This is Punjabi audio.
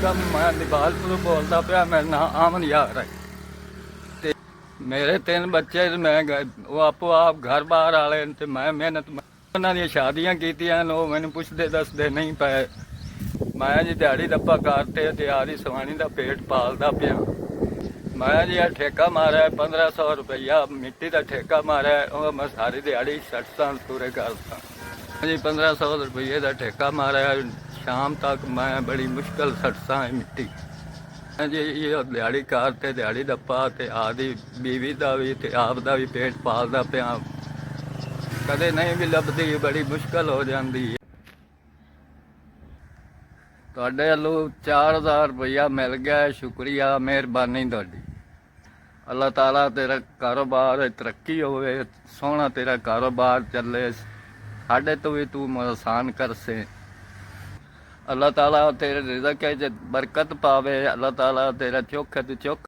ਵਾਲੇਕਮ। ਮੈਂ ਨਿਵਾਲਪੁਰ ਬੋਲਦਾ ਪਿਆ। ਮੇਰਾ ਨਾਮ ਆਮਨ ਯਾਰ ਹੈ ਤੇ ਮੇਰੇ 3 ਬੱਚੇ ਤੇ ਮੈਂ ਉਹ ਆਪੋ ਆਪ ਘਰ ਬਾਹਰ ਵਾਲੇ ਤੇ ਮੈਂ ਮਿਹਨਤ ਉਹਨਾਂ ਦੀਆਂ ਸ਼ਾਦੀਆਂ ਕੀਤੀਆਂ ਉਹ ਮੈਨੂੰ ਪੁੱਛਦੇ ਦੱਸਦੇ ਨਹੀਂ ਪਏ। ਮੈਂ ਜੀ ਦਿਹਾੜੀ ਦੱਪਾ ਕਰਤੇ ਤੇ ਆਦੀ ਸਵਾਣੀ ਦਾ ਪੇਟ ਪਾਲਦਾ ਪਿਆ। ਮੈਂ ਜੀ ਠੇਕਾ ਮਾਰਿਆ 1500 ਰੁਪਈਆ ਮਿੱਟੀ ਦਾ ਠੇਕਾ ਮਾਰਿਆ। ਉਹ ਮੈਂ ਸਾਰੀ ਦਿਹਾੜੀ 60 ਸਾਲ ਪੂਰੇ ਕਰਦਾ ਜੀ। 1500 ਰੁਪਈਏ ਦਾ ਠੇਕਾ ਮਾਰਿਆ। ਸ਼ਾਮ ਤੱਕ ਮੈਂ ਬੜੀ ਮੁਸ਼ਕਲ ਸੜਸਾਂ ਮਿੱਟੀ ਜੀ। ਇਹ ਦਿਹਾੜੀ ਕਾਰ ਤੇ ਦਿਹਾੜੀ ਦੱਪਾ ਤੇ ਆਦੀ ਬੀਵੀ ਦਾ ਵੀ ਤੇ ਆਪ ਦਾ ਵੀ ਪੇਟ ਪਾਲਦਾ ਪਿਆ। ਕਦੇ ਨਹੀਂ ਵੀ ਲੱਭਦੀ, ਬੜੀ ਮੁਸ਼ਕਲ ਹੋ ਜਾਂਦੀ ਹੈ। ਤੁਹਾਡੇ ਵੱਲੋਂ 4000 ਰੁਪਈਆ ਮਿਲ ਗਿਆ, ਸ਼ੁਕਰੀਆ, ਮਿਹਰਬਾਨੀ ਤੁਹਾਡੀ। ਅੱਲਾਹ ਤਾਲਾ ਤੇਰਾ ਕਾਰੋਬਾਰ ਤਰੱਕੀ ਹੋਵੇ, ਸੋਹਣਾ ਤੇਰਾ ਕਾਰੋਬਾਰ ਚੱਲੇ, ਸਾਡੇ ਤੋਂ ਵੀ ਤੂੰ ਆਸਾਨ ਕਰਸੇ। ਅੱਲਾਹ ਤਾਲਾ ਤੇਰੇ ਰਿਜ਼ਕ 'ਚ ਬਰਕਤ ਪਾਵੇ। ਅੱਲਾਹ ਤਾਲਾ ਤੇਰਾ ਚੋਖੇ ਤੋਂ ਚੁੱਕ